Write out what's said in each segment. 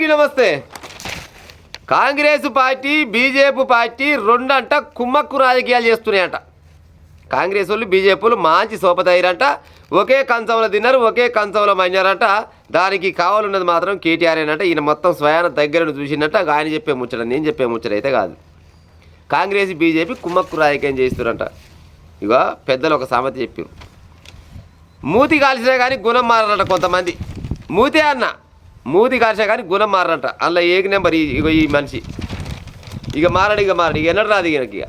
అందరికీ నమస్తే. Congress party BJP party రెండంట కుమ్మక్కు రాజకీయాలు చేస్తున్నాయంట. కాంగ్రెస్ వాళ్ళు బీజేపీలు మంచి సోపతయ్యారంట. ఒకే కంచంలో తిన్నారు, ఒకే కంచంలో మన్నారంట. దానికి కావాలన్నది మాత్రం కేటీఆర్ అంట. ఈయన మొత్తం స్వయాన దగ్గరను చూసిందంట. ఆయన చెప్పే ముచ్చట, నేను చెప్పే ముచ్చట అయితే కాదు. కాంగ్రెస్ బీజేపీ కుమ్మక్కు రాజకీయం చేస్తున్నారంట. ఇక పెద్దలు ఒక సామెత చెప్పారు, మూతి కాల్చినా కానీ గుణం మారనంట. కొంతమంది మూతే అన్న మూతి కాల్చినా కానీ గుణం మారనంట. అందులో ఏక నెంబర్ ఈ మనిషి ఇక మారడు, ఇక ఎన్నడు రాదు. ఇక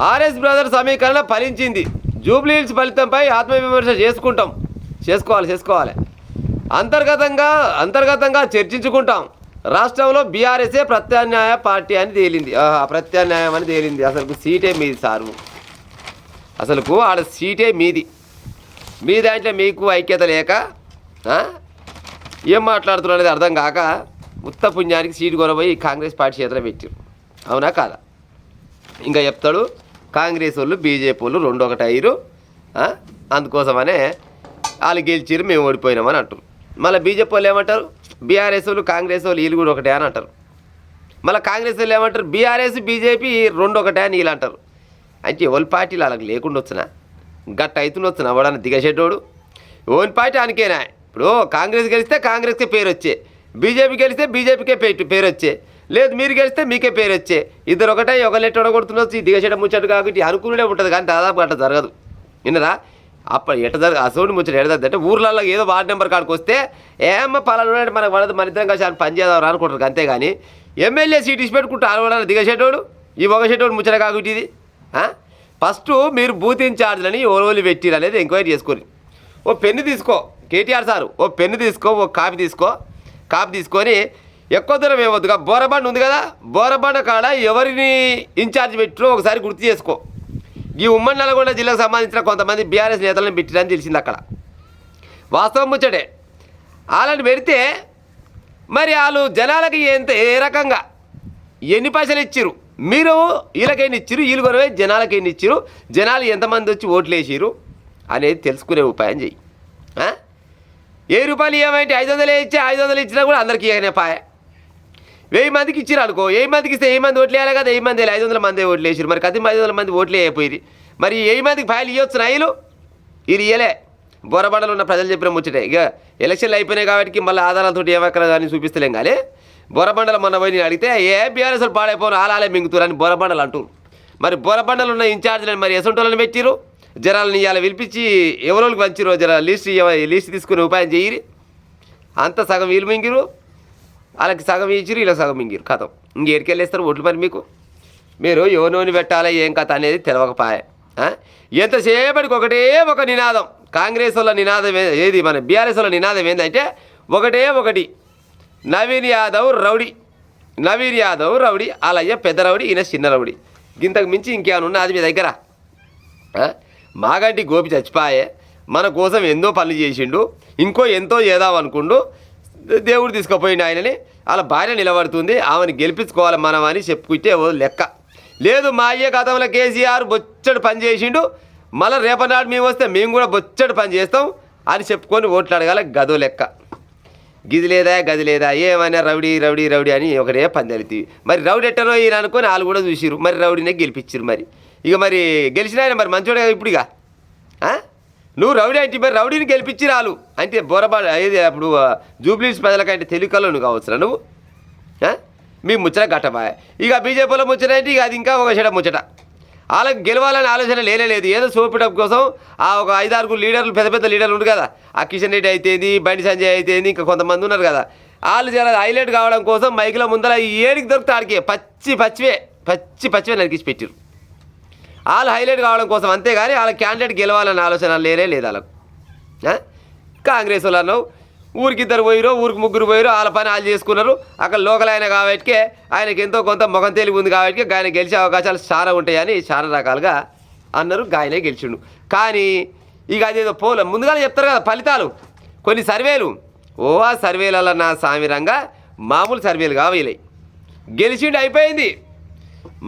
ఆర్ఎస్ బ్రదర్ సమీకరణ ఫలించింది. జూబ్లీహిల్స్ ఫలితంపై ఆత్మవిమర్శ చేసుకోవాలి. అంతర్గతంగా చర్చించుకుంటాం. రాష్ట్రంలో బీఆర్ఎస్ఏ ప్రత్యామ్నాయ పార్టీ అని తేలింది. ప్రత్యామ్నాయం అని తేలింది. అసలు సీటే మీది సారు, అసలుకు ఆడ సీటే మీది. మీ దాంట్లో మీకు ఐక్యత లేక ఏం మాట్లాడుతున్నారు అనేది అర్థం కాక ఉత్త పుణ్యానికి సీటు కొనబోయి కాంగ్రెస్ పార్టీ చేతిలో పెట్టారు. అవునా కాదా? ఇంకా చెప్తాడు కాంగ్రెస్ వాళ్ళు బీజేపీ వాళ్ళు రెండు ఒకటి అయ్యారు, అందుకోసమనే వాళ్ళు గెలిచిరు, మేము ఓడిపోయినామని అంటారు. మళ్ళీ బీజేపీ వాళ్ళు ఏమంటారు, బీఆర్ఎస్ వాళ్ళు కాంగ్రెస్ వాళ్ళు వీళ్ళు కూడా ఒకటే అని అంటారు. మళ్ళీ కాంగ్రెస్ వాళ్ళు ఏమంటారు, బీఆర్ఎస్ బీజేపీ రెండు ఒకటే అని వీళ్ళు అంటారు. అంటే ఎవరి పార్టీలు వాళ్ళకి లేకుండా వచ్చినా గట్ట అవుతున్న వచ్చిన అవడానికి దిగసేటోడు ఓన్ పార్టీ అనికేనా. ఇప్పుడు కాంగ్రెస్ గెలిస్తే కాంగ్రెస్కే పేరు వచ్చే, బీజేపీ గెలిస్తే బీజేపీకే పేరు వచ్చే, లేదు మీరు గెలిస్తే మీకే పేరు వచ్చే. ఇద్దరు ఒకటే ఒకళ్ళెట్టు ఒడగొడుతున్నొచ్చు. దిగసేట ముచ్చట కాబట్టి అనుకునే ఉంటుంది, కానీ దాదాపు అట్లా జరగదు. విన్నరా? అప్పుడు ఎట్ట అసోడి ముచ్చట ఎడదంటే అంటే ఊర్లలో ఏదో వార్డు నెంబర్ కాడికి వస్తే ఏమో పలానా మనకు పడదు, మన ఇద్దరం కలిసి పని చేద్దాం అనుకుంటారు. అంతేగాని ఎమ్మెల్యే సీట్ ఇచ్చి పెట్టుకుంటూ అరవడానికి దిగసేటోడు ఈ ఒకసేటోడు ముచ్చట కాబట్టి ఇది. ఫస్ట్ మీరు బూత్ ఇన్ఛార్జ్లని ఓరోలు పెట్టిరు అనేది ఎంక్వైరీ చేసుకొని ఓ పెన్ను తీసుకో, కేటీఆర్ సారు ఓ పెన్ను తీసుకో, ఓ కాపీ తీసుకొని ఎక్కువ దూరం ఏమొద్దుగా బోరబండ ఉంది కదా, బోరబండ కాడ ఎవరిని ఇన్ఛార్జ్ పెట్టిరో ఒకసారి గుర్తు చేసుకో. ఈ ఉమ్మడి నల్గొండ జిల్లాకు సంబంధించిన కొంతమంది బీఆర్ఎస్ నేతలను పెట్టిరని తెలిసింది. అక్కడ వాస్తవం ముచ్చటే. వాళ్ళని పెడితే మరి వాళ్ళు జనాలకి ఏ రకంగా ఎన్ని పైసలు ఇచ్చిరు, మీరు వీళ్ళకైనా ఇచ్చిరు, వీళ్ళు కొనవే జనాలకైనా ఇచ్చిరు, జనాలు ఎంతమంది వచ్చి ఓట్లు వేసిరు అనేది తెలుసుకునే ఉపాయం చెయ్యి. 1000 రూపాయలు ఏమంటే 500 ఇచ్చి 500 ఇచ్చినా కూడా అందరికీ ఇవ్వనే పాయ. 1000 మందికి ఇచ్చిరు అనుకో, 1000 మందికి ఇస్తే 1000 మంది ఓట్లు వేయాలి కదా, 1000 మంది 500 మంది ఓట్లు వేసారు. మరి కది 500 మంది ఓట్లు వేయపోయి మరి 1000 మందికి ఫైల్ ఇవ్వచ్చు వీళ్ళు ఇయ్యలే. బోరబండలు ఉన్న ప్రజలు చెప్పిన ముచ్చటే. ఇక ఎలక్షన్లు అయిపోయినాయి కాబట్టి మళ్ళీ ఆధారాలతో ఏమక్కడ కానీ చూపిస్తలేం. కానీ బోరబండలు మొన్న పోయి నేను అడిగితే బీఆర్ఎస్ పాడైపోను ఆలాలే మింగుతారు అని బోరబండలు అంటారు. మరి బోరబండలు ఉన్న ఇన్ఛార్జ్లను మరి ఎసంటోళ్ళని పెట్టిరు, జనాలను ఇవాళ పిలిపించి ఎవరోళ్ళకి పంచిరో జర లిస్ట్ తీసుకునే ఉపాయం చేయరు. అంత సగం వీళ్ళు మింగిరు, వాళ్ళకి సగం ఇచ్చిరు, వీళ్ళకి సగం మింగిరు. కథం ఇంకేడికెళ్ళేస్తారు ఓట్లు. మరి మీరు ఎవరినోని పెట్టాలి ఏం కథ అనేది తెలవకపాయ. ఎంతసేపటికి ఒక నినాదం. కాంగ్రెస్ వాళ్ళ నినాదం ఏది, మన బీఆర్ఎస్ వాళ్ళ నినాదం ఏంటంటే ఒకటి నవీన్ యాదవ్ రౌడీ, అలాగే పెద్ద రౌడీ, ఈయన చిన్న రౌడీ. ఇంతకు మించి ఇంకేమైనా ఉన్నది మీ దగ్గర? మాగంటి గోపి చచ్చిపోయే, మన కోసం ఎంతో పనులు చేసిండు, ఇంకో ఎంతో చేద్దామనుకుండు. దేవుడు తీసుకుపోయిండు ఆయనని. అలా భార్య నిలబడుతుంది, ఆమెను గెలిపించుకోవాలి మనం అని చెప్పుకుంటే లెక్క లేదు. మా అయ్యే గతంలో కేసీఆర్ బొచ్చడు పని చేసిండు, మళ్ళీ రేపనాడు మేము వస్తే మేము కూడా బొచ్చడు పని చేస్తాం అని చెప్పుకొని ఓట్లు అడగాలి. గదో లెక్క. గది లేదా ఏమైనా రౌడీ అని ఒకటే పందాలితి. మరి రౌడీ ఎట్టనో ఈయన అనుకొని వాళ్ళు కూడా చూసిరు, మరి రౌడీనే గెలిపించారు. మరి గెలిచిన ఆయన మరి మంచోడే ఇప్పుడు. ఇక నువ్వు రౌడీ అంటే మరి రౌడీని గెలిపించిరు వాళ్ళు అంటే బోరబాడు అయ్యేది. అప్పుడు జూబ్లీహిల్స్ ప్రజలకంటే తెలివికల్లో నువ్వు కావచ్చురా నువ్వు. మీ ముచ్చట గట్టబాయ. ఇక బీజేపీలో ముచ్చట అంటే ఇక అది ఇంకా ఒక చెడ ముచ్చట. వాళ్ళకి గెలవాలని ఆలోచన లేనేలేదు. ఏదో సోపిటప్ కోసం ఒక 5-6 లీడర్లు, పెద్ద లీడర్లు ఉన్నారు కదా, ఆ కిషన్ రెడ్డి అయితేంది, బండి సంజయ్ అయితేంది, ఇంకా కొంతమంది ఉన్నారు కదా, వాళ్ళు చాలా హైలైట్ కావడం కోసం మైకుల ముందర ఏడికి దొరికితే ఆడికి పచ్చివే నరికించి పెట్టారు. వాళ్ళు హైలైట్ కావడం కోసం, అంతేగాని వాళ్ళ క్యాండిడేట్ గెలవాలన్న ఆలోచన లేనే లేదు వాళ్ళకు. కాంగ్రెస్ వాళ్ళు అన్నావు ఊరికి 2 పోయిరో, ఊరికి 3 పోయిరో, వాళ్ళ పని వాళ్ళు చేసుకున్నారు. అక్కడ లోకల్ అయిన కాబట్టి ఆయనకి ఎంతో కొంత ముఖం తెలివి ఉంది కాబట్టి ఆయన గెలిచే అవకాశాలు చాలా ఉంటాయని చాలా రకాలుగా అన్నారు. ఆయనే గెలిచిండు. కానీ ఇక అదేదో ముందుగానే చెప్తారు కదా ఫలితాలు, కొన్ని సర్వేలు. ఆ సర్వేలలో నా సామిరంగా మామూలు సర్వేలు కావాలి. గెలిచిండు, అయిపోయింది.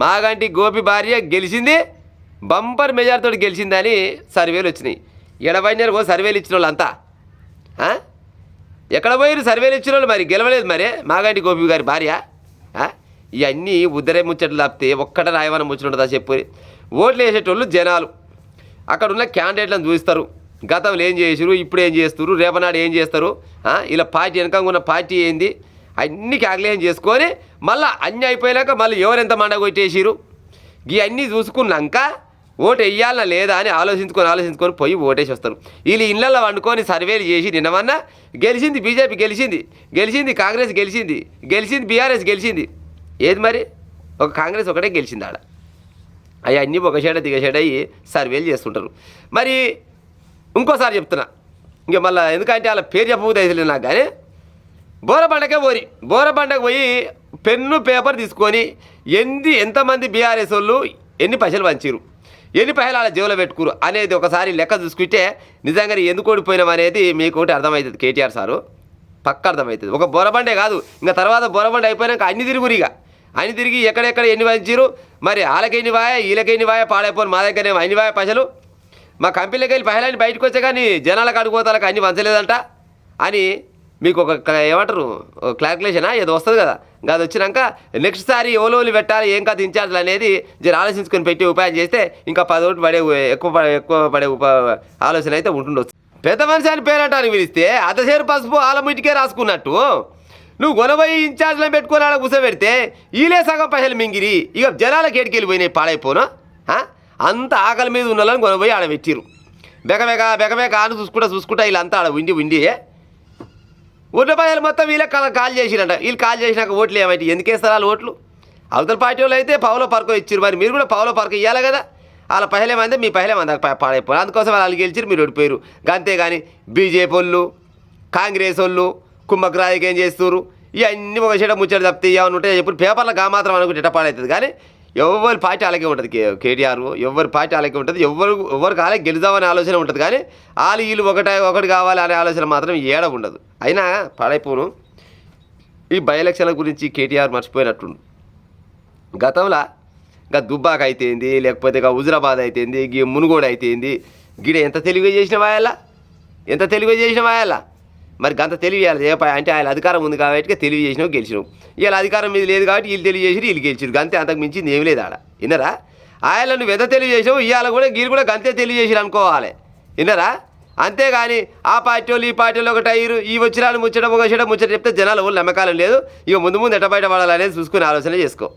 మాగంటి గోపి భార్య గెలిచింది, బంపర్ మెజార్టీతో గెలిచిందని సర్వేలు వచ్చినాయి. ఎడబడినారు సర్వేలు ఇచ్చిన వాళ్ళంతా. ఎక్కడ పోయిరు సర్వేలు ఇచ్చిన వాళ్ళు మరి గెలవలేదు మరి మాగంటి గోపి గారి భార్య ఇవన్నీ ఉద్దరే ముచ్చట్లు తప్పితే ఒక్కట రాయమని ముచ్చటుంటుందా చెప్పు. ఓట్లు వేసేటోళ్ళు జనాలు అక్కడ ఉన్న క్యాండిడేట్లను చూస్తారు. గతంలో ఏం చేసారు, ఇప్పుడు ఏం చేస్తారు, రేపనాడు ఏం చేస్తారు, ఇలా పార్టీ వెనకంగా ఉన్న పార్టీ ఏంది అన్నీ క్యాల్కులేషన్ చేసుకొని మళ్ళీ అన్నీ అయిపోయినాక మళ్ళీ ఎవరెంత మండ కొట్టేసిరు ఇవన్నీ చూసుకున్నాక ఓటు వేయాలన్నా లేదా అని ఆలోచించుకొని పోయి ఓటేసి వస్తారు. వీళ్ళు ఇళ్ళల్లో వండుకొని సర్వేలు చేసి నిన్నమన్నా గెలిచింది బీజేపీ, గెలిచింది కాంగ్రెస్, గెలిచింది బీఆర్ఎస్ గెలిచింది. ఏది మరి ఒక కాంగ్రెస్ ఒకటే గెలిచింది ఆడ. అవి అన్నీ ఒక షేడ దిగషేడ అయ్యి సర్వేలు చేస్తుంటారు. మరి ఇంకోసారి చెప్తున్నా ఇంక మళ్ళీ ఎందుకంటే వాళ్ళ పేరు చెప్పబోతే అయితే నాకు కానీ బోరబండకే బోరబండకు పోయి పెన్ను పేపర్ తీసుకొని ఎంతమంది బీఆర్ఎస్ వాళ్ళు ఎన్ని పైసలు పంచారు, ఎన్ని పైసలు అలా జేబులో పెట్టుకురు అనేది ఒకసారి లెక్క చూసుకుంటే నిజంగా ఎందుకు ఓడిపోయినాం అనేది మీకు ఒకటి అర్థమవుతుంది. కేటీఆర్ సారు పక్క అర్థమవుతుంది. ఒక బోరబండే కాదు ఇంకా తర్వాత బోరబండ అయిపోయినాక అన్ని తిరిగి ఎక్కడెక్కడ ఎన్ని పంచారు, మరి వాళ్ళకెన్ని వాయ వీళ్ళకెన్ని వాయ పాడైపోయి మా దగ్గర అన్ని వాయ పైసలు మా కంపెనీలోకి వెళ్ళి పైసలు బయటకు వచ్చే కానీ జనాలకు అడుగుపోతాలకు అన్ని పంచలేదంట అని మీకు ఒక ఏమంటారు క్లారిఫికేషనా ఏదో వస్తుంది కదా. అది వచ్చినాక నెక్స్ట్ సారి ఎవరు పెట్టాలి ఏం కాదు ఇన్ఛార్జ్లు అనేది జర ఆలోచించుకొని పెట్టి ఉపాయం చేస్తే ఇంకా 10 ఓట్లు పడే ఎక్కువ పడే ఆలోచన అయితే ఉంటుండొచ్చు. పెద్ద మనిషి అని పేరంటానికి పిలిస్తే అతసేరు పసుపు ఆలముటికే రాసుకున్నట్టు నువ్వు కొనబోయి ఇన్ఛార్జ్లను పెట్టుకొని ఆడ కూర్చోబెడితే వీళ్ళే సగం పైసలు మింగిరి ఇక జనాలకు ఏడికెళ్ళి పోయినాయి పాడైపోను. అంత ఆకలి మీద ఉన్నోళ్ళని కొనబోయి ఆడ పెట్టిరు బెకబెక అని చూసుకుంటా వీళ్ళంతా ఆడ ఉండి ఓట్ల పైసలు మొత్తం వీళ్ళే కాల్ చేసిరంట. వీళ్ళు కాల్ చేసినాక ఓట్లు ఏమైతే ఎందుకు వేస్తారు వాళ్ళు ఓట్లు? అవతల పార్టీ వాళ్ళు అయితే పావులో పరకో ఇచ్చారు, మరి మీరు కూడా పావులో పరకో ఇవ్వాలి కదా. వాళ్ళ పైసలేమంది మీ పైసలేమంది పాడైపోయారు, అందుకోసం వాళ్ళు గెలిచారు మీరు ఓడిపోయారు. అంతేగాని బీజేపీ వాళ్ళు కాంగ్రెస్ వాళ్ళు కుమ్మకు రాజకీయం ఏం చేస్తారు ఇవన్నీ ఒక చెడ ముచ్చట తప్పితే ఏమని ఉంటాయి ఇప్పుడు పేపర్లో మాత్రం అనుకుంటే ఎట్ట పాడవుతుంది. కానీ ఎవరి పార్టీ అలాగే ఉంటుంది. కేటీఆర్ ఎవరి పార్టీ అలాగే ఉంటుంది. ఎవరికి అలాగే గెలుదామనే ఆలోచన ఉంటుంది. కానీ వీళ్ళు ఒకటి కావాలి అనే ఆలోచన మాత్రం ఏడ ఉండదు. అయినా పాడైపోను. ఈ బై ఎలక్షన్ల గురించి కేటీఆర్ మర్చిపోయినట్టుండు. గతంలో ఇంకా దుబ్బాక అయితేంది, లేకపోతే ఇక హుజురాబాద్ అయితేంది, మునుగోడు అయితేంది, గిడ ఎంత తెలివిగా చేసిన వాయల్లా మరి గంత తెలియజేయాలి అంటే ఆయన అధికారం ఉంది కాబట్టి తెలివి చేసినావు గెలిచినావు. ఇలా అధికారం మీద లేదు కాబట్టి వీళ్ళు తెలియజేసి వీళ్ళు గెలిచారు. గంతే, అంతకు మించింది ఏమి లేదు ఆడ. విన్నరా? ఆయన నువ్వు ఎంత తెలియజేసావు ఇవాళ కూడా వీళ్ళు కూడా గంతే తెలియజేసిరు అనుకోవాలి. విన్నరా? అంతేగాని ఆ పార్టీ వాళ్ళు ఈ పార్టీ వాళ్ళు ఒకటి అయ్యారు ఈ వచ్చిరాని ముచ్చట చెప్తే జనాలు ఎవరు నమ్మకాలం లేదు. ఇక ముందు ఎట్ట బయట పడాలనేది చూసుకుని ఆలోచన చేసుకో.